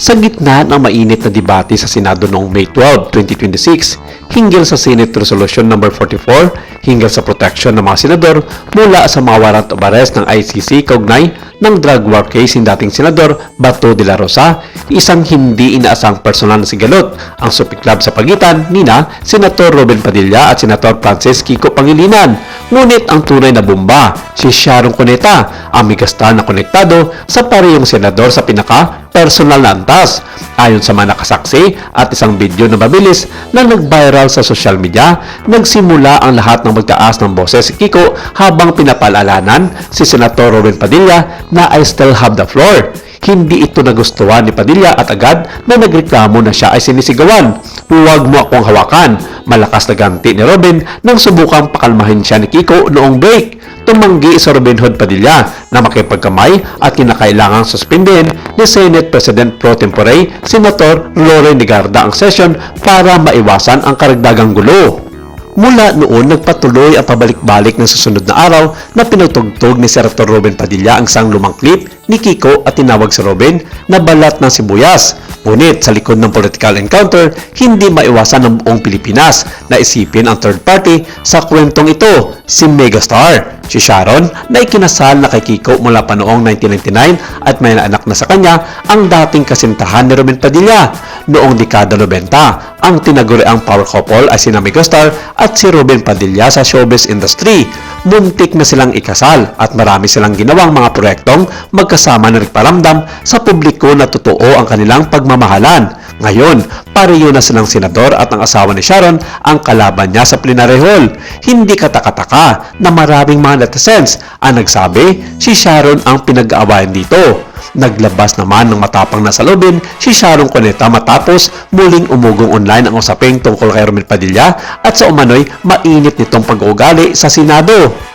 Sa gitna ng mainit na debate sa Senado noong May 12, 2026, hinggil sa Senate Resolution No. 44 hinggil sa proteksyon ng mga senador mula sa mga warrant of arrest ng ICC kaugnay ng drug war case ng dating Senador Bato de la Rosa, isang hindi inaasang personal na sigalot ang supiklab sa pagitan nina Senator Robin Padilla at Senator Francis Kiko Pangilinan. Ngunit ang tunay na bomba, si Sharon Cuneta, ang megastar na konektado sa parehong senador sa pinaka-personal na antas. Ayon sa mga nakasaksi at isang video na mabilis na nag-viral sa social media, nagsimula ang lahat ng magtaas ng boses si Kiko habang pinapaalalanan si Senator Robin Padilla na I still have the floor. Hindi ito nagustuhan ni Padilla at agad na nagreklamo na siya ay sinisigawan. Huwag mo akong hawakan. Malakas na ganti ni Robin nang subukang pakalmahin siya ni Kiko noong break. Tumanggi si Robin Hood Padilla na makipagkamay at kinakailangang suspindihin ni Senate President Pro Tempore Senator Loren Legarda ang session para maiwasan ang karagdagang gulo. Mula noon, nagpatuloy ang pabalik-balik ng susunod na araw na pinagtugtog ni Senator Robin Padilla ang isang lumang clip ni Kiko at tinawag si Robin na balat ng sibuyas. Ngunit sa likod ng political encounter, hindi maiwasan ng buong Pilipinas na isipin ang third party sa kwentong ito, si megastar. Si Sharon na ikinasal na kay Kiko mula pa noong 1999 at may anak na sa kanya ang dating kasintahan ni Robin Padilla. Noong dekada 90, ang tinaguriang power couple ay sina megastar at si Robin Padilla sa showbiz industry. Muntik na silang ikasal at marami silang ginawang mga proyektong magkasama na nagparamdam sa publiko na totoo ang kanilang pagmamahalan. Ngayon, pareho na silang senador at ang asawa ni Sharon ang kalaban niya sa plenary hall. Hindi katakataka na maraming mga netizens ang nagsabi si Sharon ang pinag-aawayan dito. Naglabas naman ng matapang na salubin si Sharon Cuneta matapos muling umugong online ang usaping tungkol kay Robin Padilla at sa umano'y mainit nitong pag-uugali sa Senado.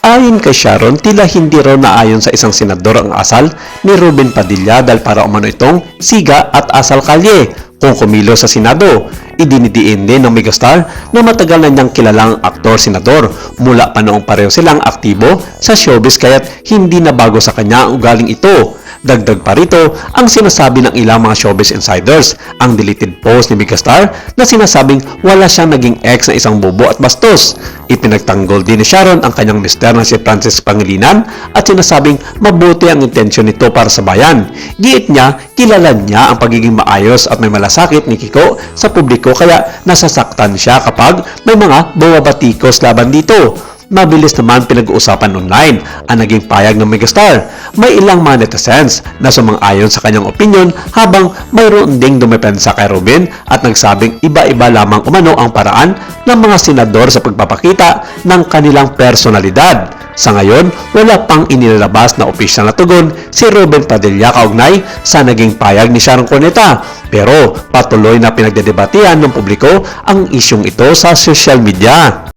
Ayon kay Sharon, tila hindi raw naayon sa isang senador ang asal ni Robin Padilla dahil para umano itong siga at asal kalye. Kung kumilo sa Senado, idinidiin din ng megastar na matagal na niyang kilalang aktor-senador mula pa noong pareho silang aktibo sa showbiz kaya't hindi na bago sa kanya ang ugaling ito. Dagdag pa rito ang sinasabi ng ilang mga showbiz insiders, ang deleted post ni megastar na sinasabing wala siyang naging ex na isang bobo at bastos. Ipinagtanggol din ni Sharon ang kanyang mister na si Francis Pangilinan at sinasabing mabuti ang intensyon nito para sa bayan. Giit niya, kilala niya ang pagiging maayos at may malasakit ni Kiko sa publiko kaya nasasaktan siya kapag may mga bumabatikos laban dito. Mabilis naman pinag-uusapan online ang naging payag ng megastar. May ilang mga netizens na sumang-ayon sa kanyang opinion habang mayroon ding dumepensa kay Robin at nagsabing iba-iba lamang umano ang paraan ng mga senador sa pagpapakita ng kanilang personalidad. Sa ngayon, wala pang inilalabas na opisyal na tugon si Robin Padilla kaugnay sa naging payag ni Sharon Cuneta. Pero patuloy na pinagdedebatehan ng publiko ang isyong ito sa social media.